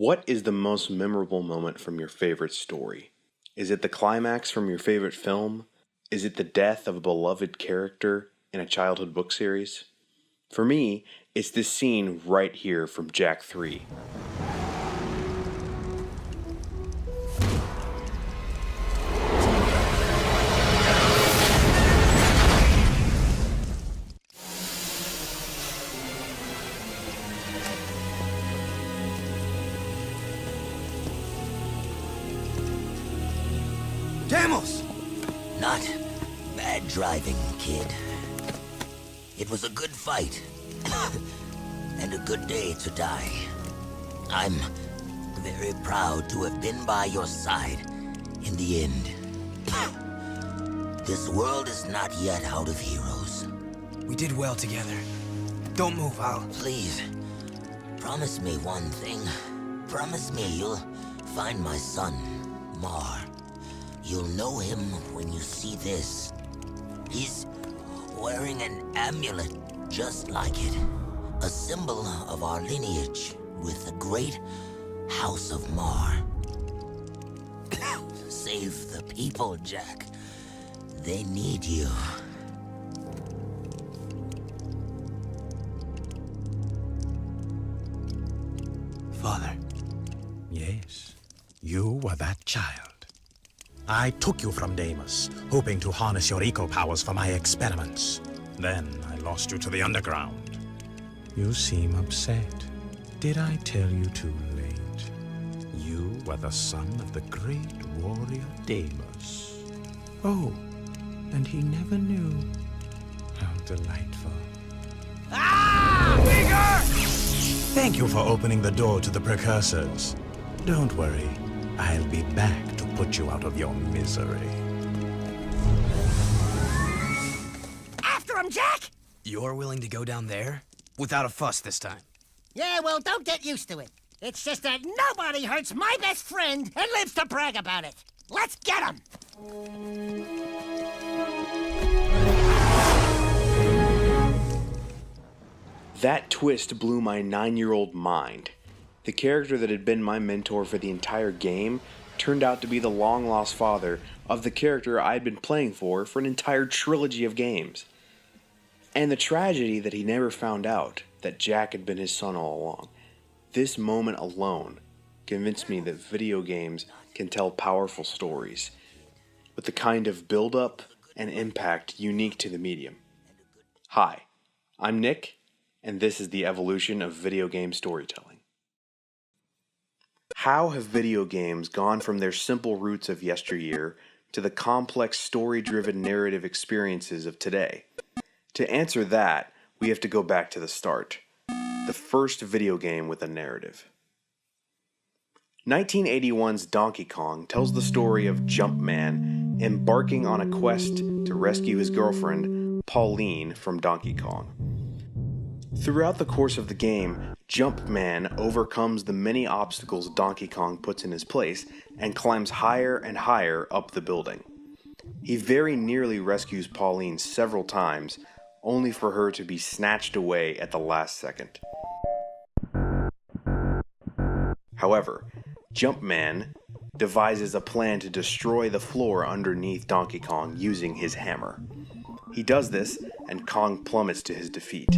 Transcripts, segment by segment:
What is the most memorable moment from your favorite story? Is it the climax from your favorite film? Is it the death of a beloved character in a childhood book series? For me, it's this scene right here from Jak 3. Camels! Not bad driving, kid. It was a good fight. And a good day to die. I'm very proud to have been by your side in the end. This world is not yet out of heroes. We did well together. Don't move, Al. Please, promise me one thing. Promise me you'll find my son, Mar. You'll know him when you see this. He's wearing an amulet just like it. A symbol of our lineage with the great House of Mar. Save the people, Jak. They need you. Father. Yes, you were that child. I took you from Deimos, hoping to harness your eco powers for my experiments. Then I lost you to the underground. You seem upset. Did I tell you too late? You were the son of the great warrior Deimos. Oh, and he never knew. How delightful. Ah! Bigger! Thank you for opening the door to the precursors. Don't worry, I'll be back to put you out of your misery. After him, Jak! You're willing to go down there? Without a fuss this time. Yeah, well, don't get used to it. It's just that nobody hurts my best friend and lives to brag about it. Let's get him! That twist blew my 9-year-old mind. The character that had been my mentor for the entire game turned out to be the long-lost father of the character I had been playing for an entire trilogy of games. And the tragedy that he never found out that Jak had been his son all along. This moment alone convinced me that video games can tell powerful stories with the kind of build-up and impact unique to the medium. Hi, I'm Nick, and this is the evolution of video game storytelling. How have video games gone from their simple roots of yesteryear to the complex story-driven narrative experiences of today? To answer that, we have to go back to the start. The first video game with a narrative. 1981's Donkey Kong tells the story of Jumpman embarking on a quest to rescue his girlfriend, Pauline, from Donkey Kong. Throughout the course of the game, Jumpman overcomes the many obstacles Donkey Kong puts in his place and climbs higher and higher up the building. He very nearly rescues Pauline several times, only for her to be snatched away at the last second. However, Jumpman devises a plan to destroy the floor underneath Donkey Kong using his hammer. He does this, and Kong plummets to his defeat.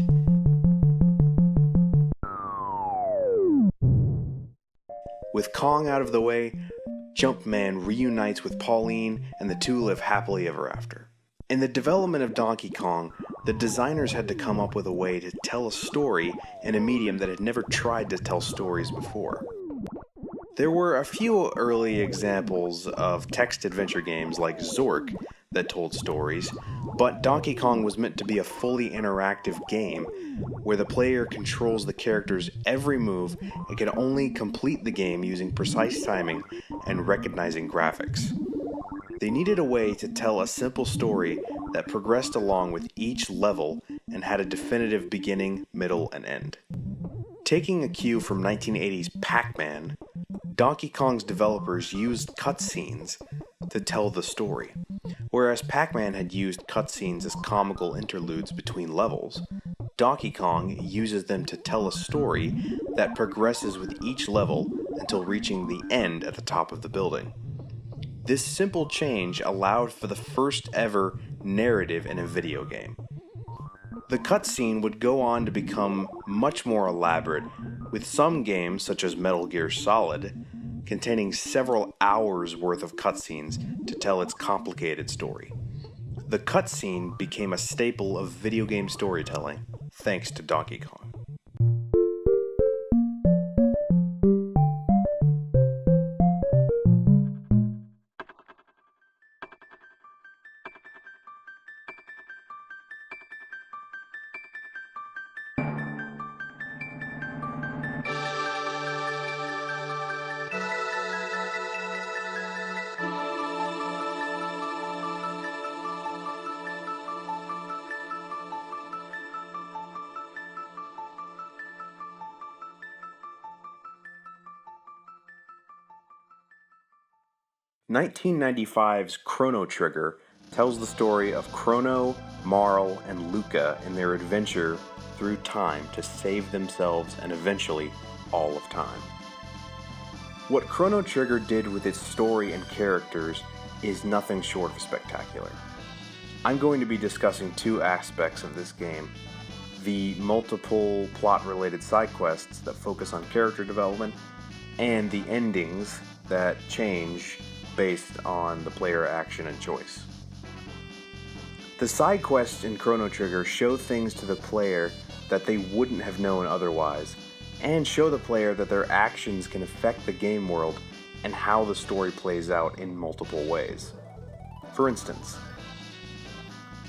With Kong out of the way, Jumpman reunites with Pauline, and the two live happily ever after. In the development of Donkey Kong, the designers had to come up with a way to tell a story in a medium that had never tried to tell stories before. There were a few early examples of text adventure games like Zork that told stories, but Donkey Kong was meant to be a fully interactive game where the player controls the character's every move and can only complete the game using precise timing and recognizing graphics. They needed a way to tell a simple story that progressed along with each level and had a definitive beginning, middle, and end. Taking a cue from 1980's Pac-Man, Donkey Kong's developers used cutscenes to tell the story. Whereas Pac-Man had used cutscenes as comical interludes between levels, Donkey Kong uses them to tell a story that progresses with each level until reaching the end at the top of the building. This simple change allowed for the first ever narrative in a video game. The cutscene would go on to become much more elaborate, with some games, such as Metal Gear Solid, containing several hours worth of cutscenes to tell its complicated story. The cutscene became a staple of video game storytelling, thanks to Donkey Kong. (1995's) Chrono Trigger tells the story of Chrono, Marle, and Lucca in their adventure through time to save themselves and eventually all of time. What Chrono Trigger did with its story and characters is nothing short of spectacular. I'm going to be discussing two aspects of this game: the multiple plot-related side quests that focus on character development, and the endings that change based on the player action and choice. The side quests in Chrono Trigger show things to the player that they wouldn't have known otherwise, and show the player that their actions can affect the game world and how the story plays out in multiple ways. For instance,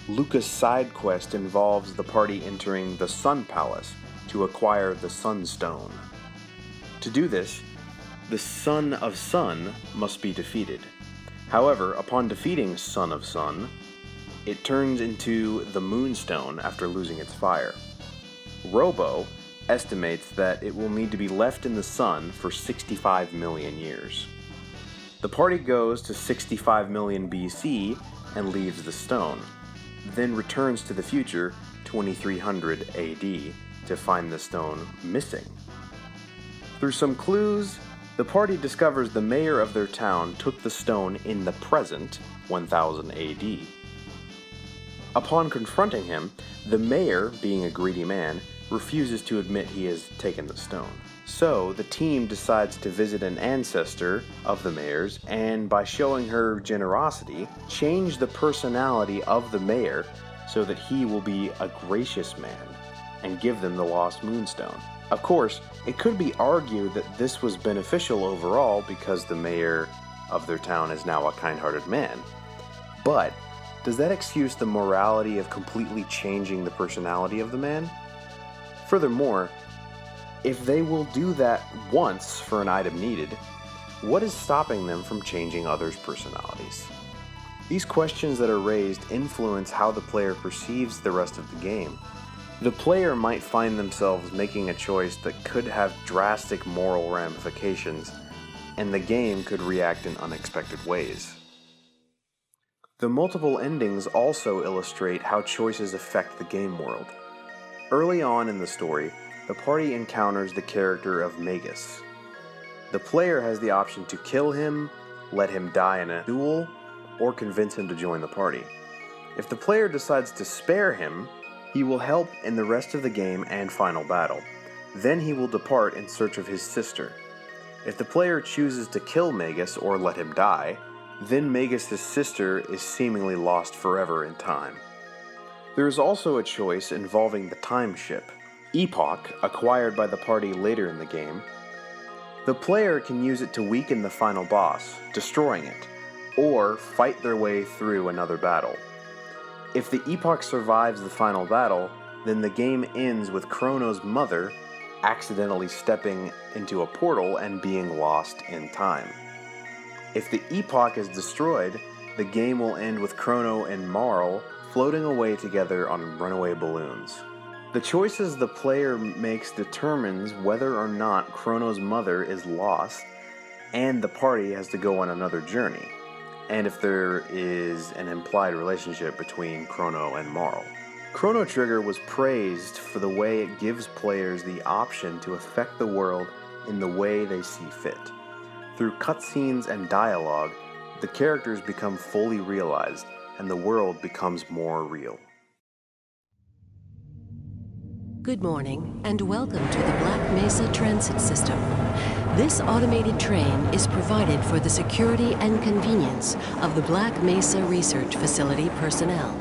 Lucca's side quest involves the party entering the Sun Palace to acquire the Sunstone. To do this, the Son of Sun must be defeated. However, upon defeating Son of Sun, it turns into the Moonstone after losing its fire. Robo estimates that it will need to be left in the sun for 65 million years. The party goes to 65 million BC and leaves the stone, then returns to the future 2300 AD to find the stone missing. Through some clues, the party discovers the mayor of their town took the stone in the present, 1000 AD. Upon confronting him, the mayor, being a greedy man, refuses to admit he has taken the stone. So, the team decides to visit an ancestor of the mayor's, and by showing her generosity, change the personality of the mayor so that he will be a gracious man, and give them the lost Moonstone. Of course, it could be argued that this was beneficial overall because the mayor of their town is now a kind-hearted man. But, does that excuse the morality of completely changing the personality of the man? Furthermore, if they will do that once for an item needed, what is stopping them from changing others' personalities? These questions that are raised influence how the player perceives the rest of the game. The player might find themselves making a choice that could have drastic moral ramifications, and the game could react in unexpected ways. The multiple endings also illustrate how choices affect the game world. Early on in the story, the party encounters the character of Magus. The player has the option to kill him, let him die in a duel, or convince him to join the party. If the player decides to spare him, he will help in the rest of the game and final battle. Then he will depart in search of his sister. If the player chooses to kill Magus or let him die, then Magus' sister is seemingly lost forever in time. There is also a choice involving the time ship, Epoch, acquired by the party later in the game. The player can use it to weaken the final boss, destroying it, or fight their way through another battle. If the Epoch survives the final battle, then the game ends with Chrono's mother accidentally stepping into a portal and being lost in time. If the Epoch is destroyed, the game will end with Chrono and Marle floating away together on runaway balloons. The choices the player makes determines whether or not Chrono's mother is lost and the party has to go on another journey, and if there is an implied relationship between Chrono and Marle. Chrono Trigger was praised for the way it gives players the option to affect the world in the way they see fit. Through cutscenes and dialogue, the characters become fully realized and the world becomes more real. Good morning, and welcome to the Black Mesa Transit System. This automated train is provided for the security and convenience of the Black Mesa Research Facility personnel.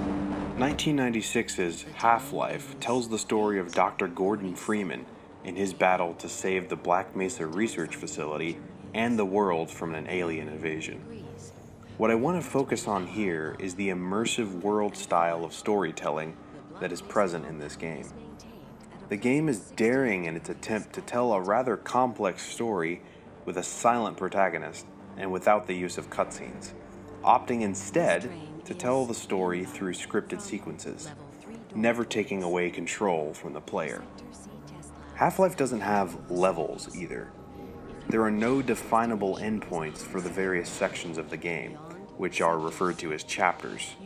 1996's Half-Life tells the story of Dr. Gordon Freeman in his battle to save the Black Mesa Research Facility and the world from an alien invasion. What I want to focus on here is the immersive world style of storytelling that is present in this game. The game is daring in its attempt to tell a rather complex story with a silent protagonist and without the use of cutscenes, opting instead to tell the story through scripted sequences, never taking away control from the player. Half-Life doesn't have levels either. There are no definable endpoints for the various sections of the game, which are referred to as chapters.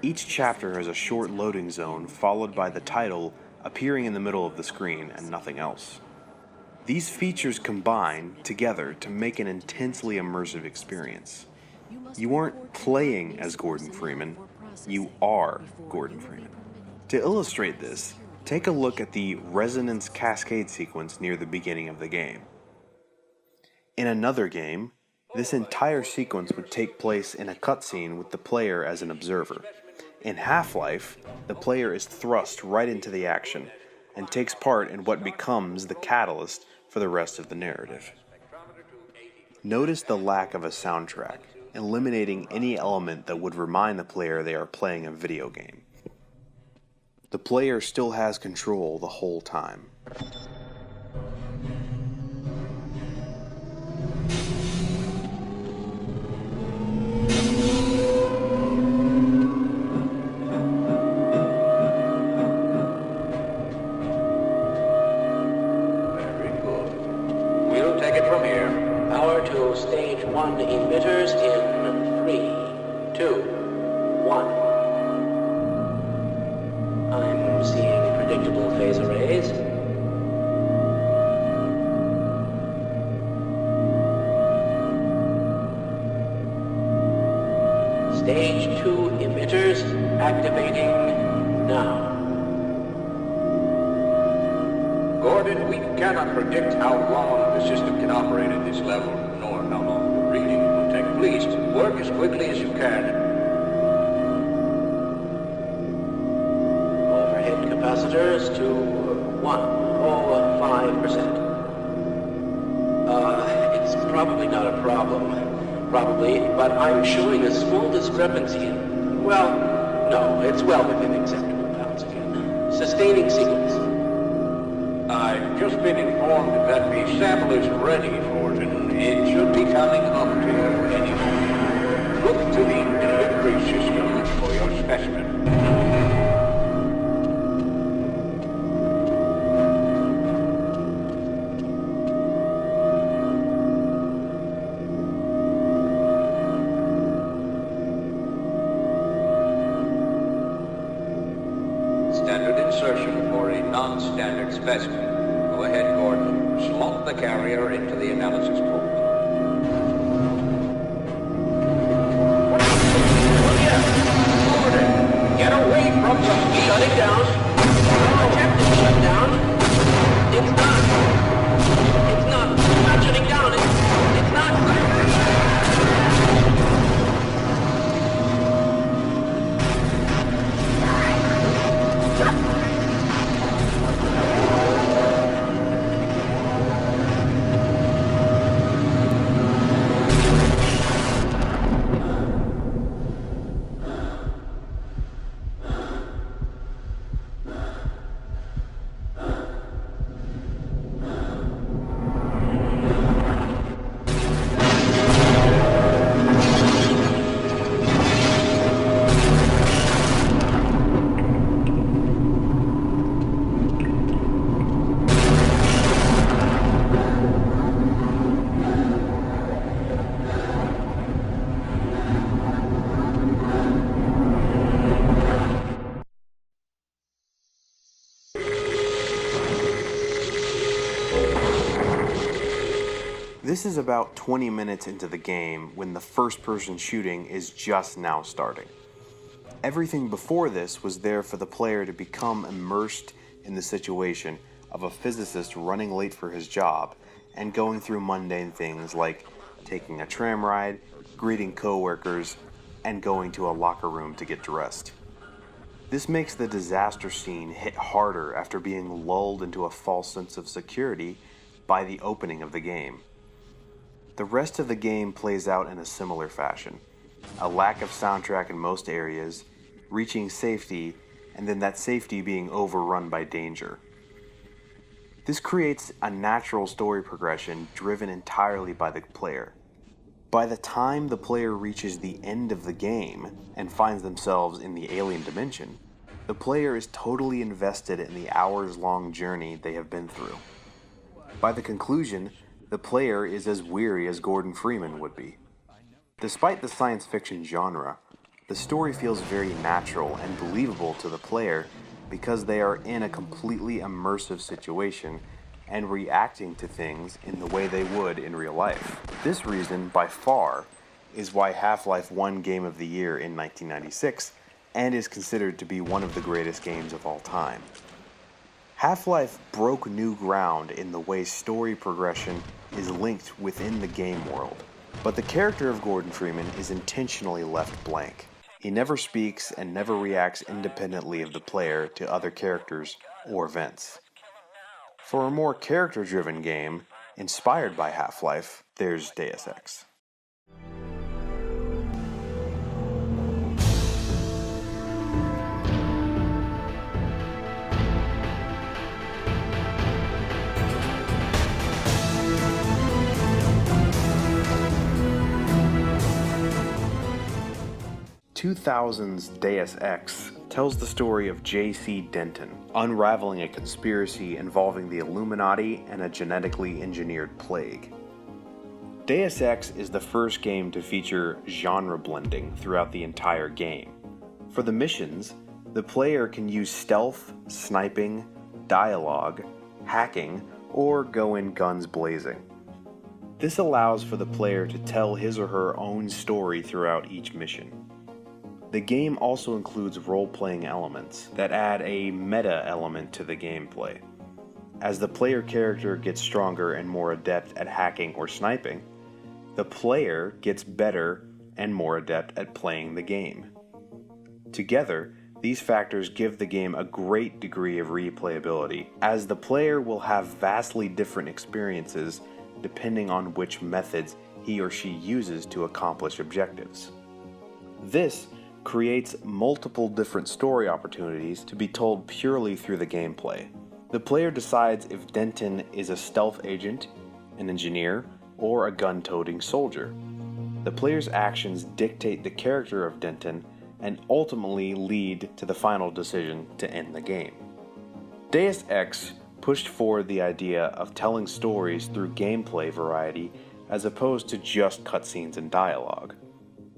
Each chapter has a short loading zone followed by the title appearing in the middle of the screen and nothing else. These features combine together to make an intensely immersive experience. You aren't playing as Gordon Freeman, you are Gordon Freeman. To illustrate this, take a look at the resonance cascade sequence near the beginning of the game. In another game, this entire sequence would take place in a cutscene with the player as an observer. In Half-Life, the player is thrust right into the action and takes part in what becomes the catalyst for the rest of the narrative. Notice the lack of a soundtrack, eliminating any element that would remind the player they are playing a video game. The player still has control the whole time. Stage 1 emitters in 3, 2, 1. I'm seeing predictable phase arrays. Stage 2 emitters activating now. Gordon, we cannot predict how long the system can operate at this level, nor how long the reading will take. Please, work as quickly as you can. Overhead capacitors to 105%. It's probably not a problem. Probably, but I'm showing a small discrepancy in... Well, no, it's well within acceptable bounds again. Sustaining sequence. I've just been informed that the sample is ready, Fortin. It should be coming up to you any moment. Look to the delivery system for your specimen. Standard insertion for a non-standard specimen. Go ahead, Gordon. Slot the carrier into the analysis port. Gordon, get away This is about 20 minutes into the game when the first-person shooting is just now starting. Everything before this was there for the player to become immersed in the situation of a physicist running late for his job and going through mundane things like taking a tram ride, greeting coworkers, and going to a locker room to get dressed. This makes the disaster scene hit harder after being lulled into a false sense of security by the opening of the game. The rest of the game plays out in a similar fashion. A lack of soundtrack in most areas, reaching safety, and then that safety being overrun by danger. This creates a natural story progression driven entirely by the player. By the time the player reaches the end of the game and finds themselves in the alien dimension, the player is totally invested in the hours-long journey they have been through. By the conclusion, the player is as weary as Gordon Freeman would be. Despite the science fiction genre, the story feels very natural and believable to the player because they are in a completely immersive situation and reacting to things in the way they would in real life. This reason, by far, is why Half-Life won Game of the Year in 1996 and is considered to be one of the greatest games of all time. Half-Life broke new ground in the way story progression is linked within the game world, but the character of Gordon Freeman is intentionally left blank. He never speaks and never reacts independently of the player to other characters or events. For a more character-driven game, inspired by Half-Life, there's Deus Ex. "2000's Deus Ex tells the story of J.C. Denton, unraveling a conspiracy involving the Illuminati and a genetically engineered plague. Deus Ex is the first game to feature genre blending throughout the entire game. For the missions, the player can use stealth, sniping, dialogue, hacking, or go in guns blazing. This allows for the player to tell his or her own story throughout each mission. The game also includes role-playing elements that add a meta element to the gameplay. As the player character gets stronger and more adept at hacking or sniping, the player gets better and more adept at playing the game. Together, these factors give the game a great degree of replayability, as the player will have vastly different experiences depending on which methods he or she uses to accomplish objectives. This creates multiple different story opportunities to be told purely through the gameplay. The player decides if Denton is a stealth agent, an engineer, or a gun-toting soldier. The player's actions dictate the character of Denton and ultimately lead to the final decision to end the game. Deus Ex pushed forward the idea of telling stories through gameplay variety as opposed to just cutscenes and dialogue.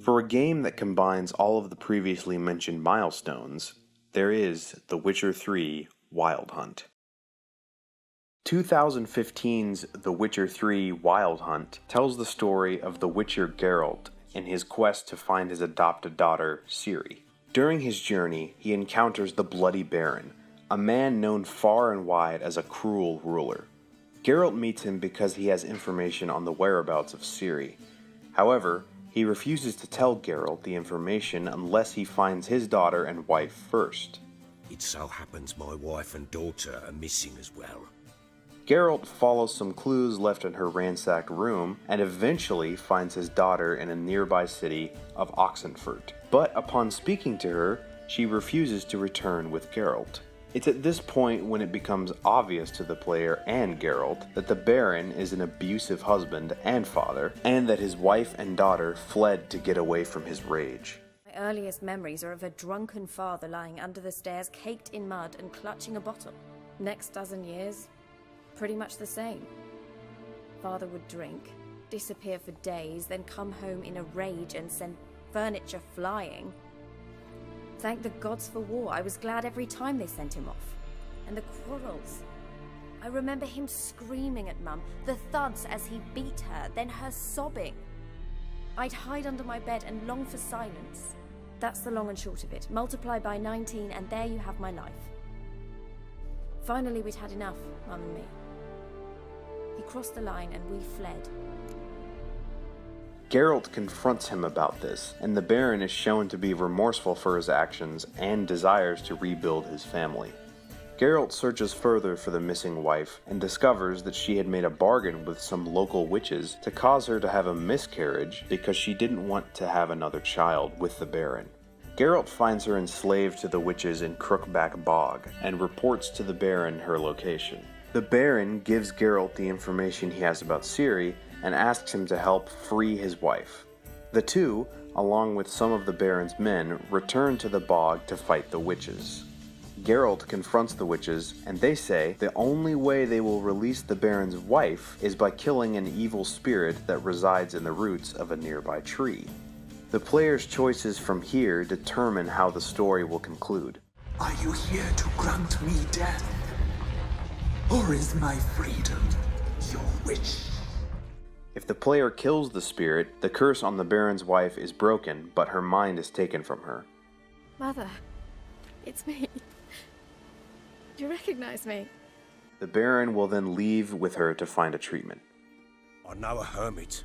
For a game that combines all of the previously mentioned milestones, there is The Witcher 3 Wild Hunt. 2015's The Witcher 3 Wild Hunt tells the story of the Witcher Geralt in his quest to find his adopted daughter, Ciri. During his journey, he encounters the Bloody Baron, a man known far and wide as a cruel ruler. Geralt meets him because he has information on the whereabouts of Ciri. However, he refuses to tell Geralt the information unless he finds his daughter and wife first. It so happens my wife and daughter are missing as well. Geralt follows some clues left in her ransacked room and eventually finds his daughter in a nearby city of Oxenfurt. But upon speaking to her, she refuses to return with Geralt. It's at this point when it becomes obvious to the player and Geralt that the Baron is an abusive husband and father, and that his wife and daughter fled to get away from his rage. My earliest memories are of a drunken father lying under the stairs, caked in mud and clutching a bottle. Next dozen years, pretty much the same. Father would drink, disappear for days, then come home in a rage and send furniture flying. Thank the gods for war. I was glad every time they sent him off. And the quarrels. I remember him screaming at Mum, the thuds as he beat her, then her sobbing. I'd hide under my bed and long for silence. That's the long and short of it. Multiply by 19 and there you have my life. Finally, we'd had enough, Mum and me. He crossed the line and we fled. Geralt confronts him about this, and the Baron is shown to be remorseful for his actions and desires to rebuild his family. Geralt searches further for the missing wife and discovers that she had made a bargain with some local witches to cause her to have a miscarriage because she didn't want to have another child with the Baron. Geralt finds her enslaved to the witches in Crookback Bog and reports to the Baron her location. The Baron gives Geralt the information he has about Ciri and asks him to help free his wife. The two, along with some of the Baron's men, return to the bog to fight the witches. Geralt confronts the witches, and they say the only way they will release the Baron's wife is by killing an evil spirit that resides in the roots of a nearby tree. The player's choices from here determine how the story will conclude. Are you here to grant me death? Or is my freedom your wish? If the player kills the spirit, the curse on the Baron's wife is broken, but her mind is taken from her. Mother, it's me. Do you recognize me? The Baron will then leave with her to find a treatment. I know a hermit,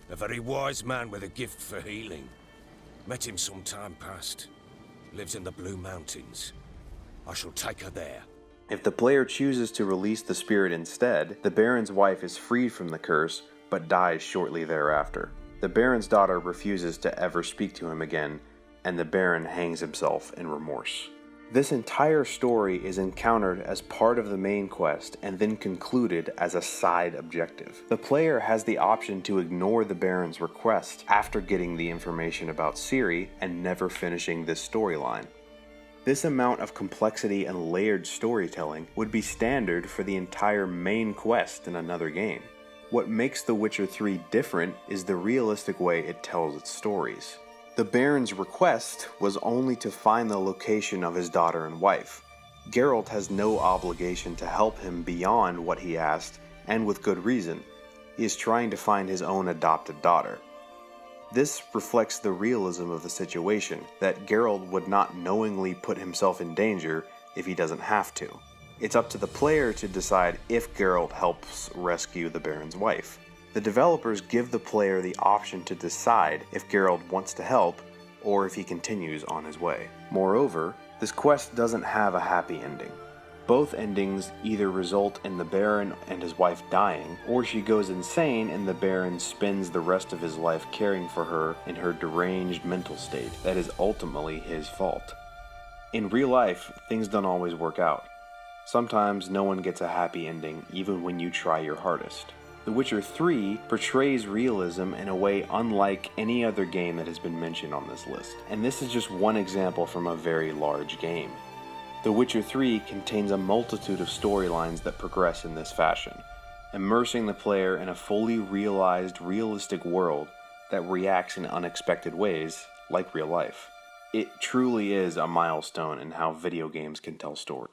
a very wise man with a gift for healing. Met him some time past. Lives in the Blue Mountains. I shall take her there. If the player chooses to release the spirit instead, the Baron's wife is freed from the curse, but dies shortly thereafter. The Baron's daughter refuses to ever speak to him again, and the Baron hangs himself in remorse. This entire story is encountered as part of the main quest and then concluded as a side objective. The player has the option to ignore the Baron's request after getting the information about Ciri and never finishing this storyline. This amount of complexity and layered storytelling would be standard for the entire main quest in another game. What makes The Witcher 3 different is the realistic way it tells its stories. The Baron's request was only to find the location of his daughter and wife. Geralt has no obligation to help him beyond what he asked, and with good reason. He is trying to find his own adopted daughter. This reflects the realism of the situation, that Geralt would not knowingly put himself in danger if he doesn't have to. It's up to the player to decide if Geralt helps rescue the Baron's wife. The developers give the player the option to decide if Geralt wants to help or if he continues on his way. Moreover, this quest doesn't have a happy ending. Both endings either result in the Baron and his wife dying, or she goes insane and the Baron spends the rest of his life caring for her in her deranged mental state that is ultimately his fault. In real life, things don't always work out. Sometimes no one gets a happy ending even when you try your hardest. The Witcher 3 portrays realism in a way unlike any other game that has been mentioned on this list, and this is just one example from a very large game. The Witcher 3 contains a multitude of storylines that progress in this fashion, immersing the player in a fully realized, realistic world that reacts in unexpected ways, like real life. It truly is a milestone in how video games can tell stories.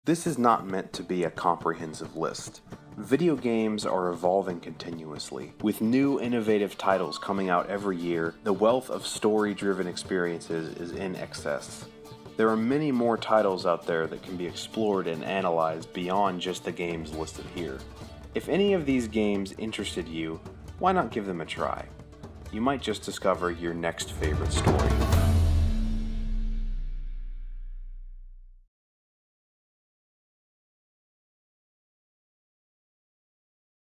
This is not meant to be a comprehensive list. Video games are evolving continuously. With new innovative titles coming out every year, the wealth of story-driven experiences is in excess. There are many more titles out there that can be explored and analyzed beyond just the games listed here. If any of these games interested you, why not give them a try? You might just discover your next favorite story.